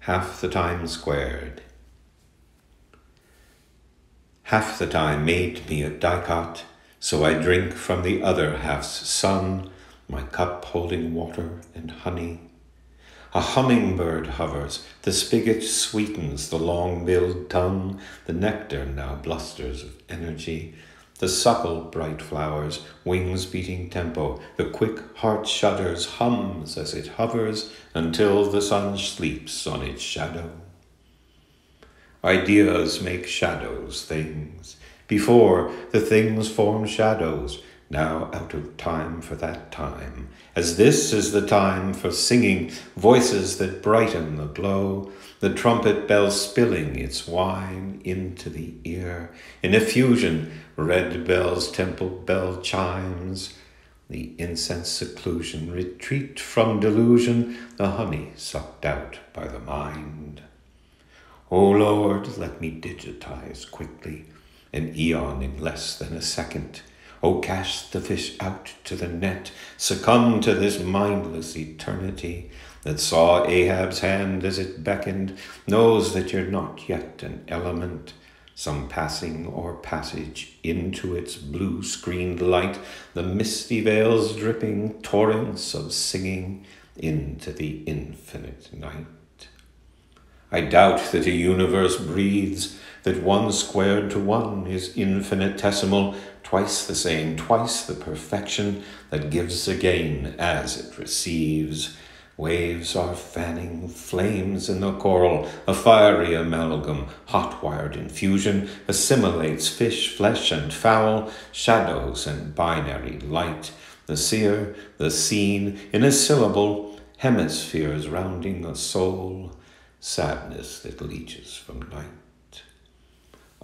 half the time squared. Half the time made me a dicot, so I drink from the other half's sun, my cup holding water and honey. A hummingbird hovers, the spigot sweetens the long-billed tongue, the nectar now blusters of energy. The supple bright flowers, wings beating tempo, the quick heart shudders, hums as it hovers until the sun sleeps on its shadow. Ideas make shadows things. Before, the things form shadows, now out of time for that time. As this is the time for singing, voices that brighten the glow, the trumpet bell spilling its wine into the ear. In effusion, red bells, temple bell chimes, the incense seclusion, retreat from delusion, the honey sucked out by the mind. O Lord, let me digitize quickly, an eon in less than a second. O cast the fish out to the net, succumb to this mindless eternity that saw Ahab's hand as it beckoned, knows that you're not yet an element, some passing or passage into its blue-screened light, the misty veils dripping, torrents of singing into the infinite night. I doubt that a universe breathes, that one squared to one is infinitesimal, twice the same, twice the perfection that gives again as it receives. Waves are fanning, flames in the coral, a fiery amalgam, hot-wired infusion, assimilates fish, flesh, and fowl, shadows and binary light, the seer, the seen, in a syllable, hemispheres rounding a soul, sadness that leaches from night.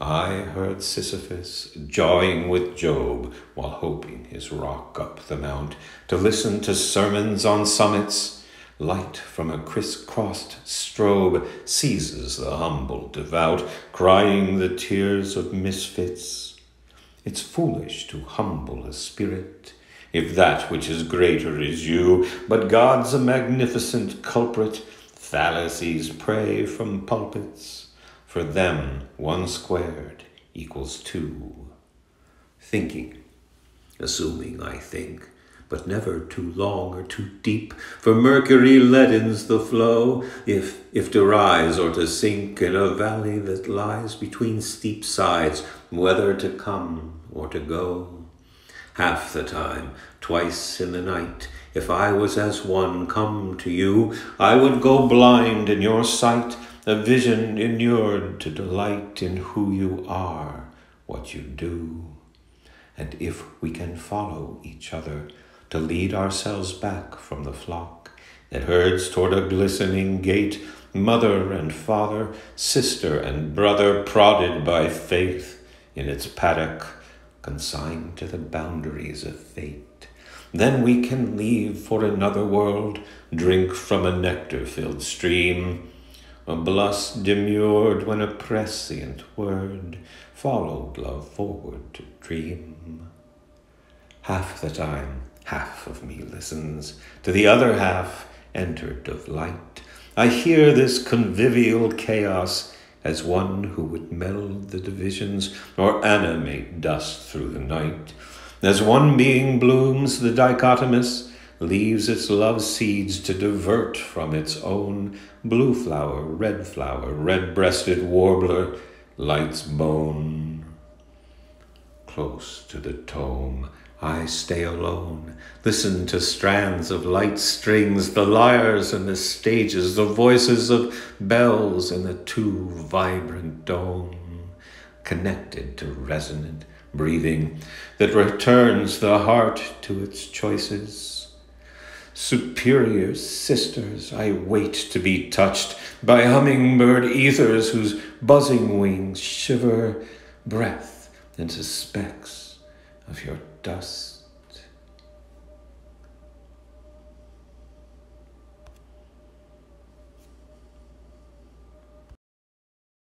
I heard Sisyphus jawing with Job while hoping his rock up the mount, to listen to sermons on summits. Light from a criss-crossed strobe seizes the humble devout, crying the tears of misfits. It's foolish to humble a spirit, if that which is greater is you, but God's a magnificent culprit, fallacies pray from pulpits. For them, 1 squared equals 2. Thinking, assuming I think, but never too long or too deep, for mercury leadens the flow, if to rise or to sink in a valley that lies between steep sides, whether to come or to go. Half the time, twice in the night, if I was as one come to you, I would go blind in your sight, a vision inured to delight in who you are, what you do. And if we can follow each other, to lead ourselves back from the flock that herds toward a glistening gate, mother and father, sister and brother, prodded by faith in its paddock, consigned to the boundaries of fate, then we can leave for another world, drink from a nectar-filled stream, a blush demurred when a prescient word followed love forward to dream. Half the time, half of me listens, to the other half entered of light. I hear this convivial chaos as one who would meld the divisions or animate dust through the night. As one being blooms, the dichotomous leaves its love seeds to divert from its own. Blue flower, red-breasted warbler, light's bone. Close to the tome, I stay alone, listen to strands of light strings, the lyres and the stages, the voices of bells in the too vibrant dome, connected to resonant breathing that returns the heart to its choices. Superior sisters, I wait to be touched by hummingbird ethers whose buzzing wings shiver breath into specks of your dust.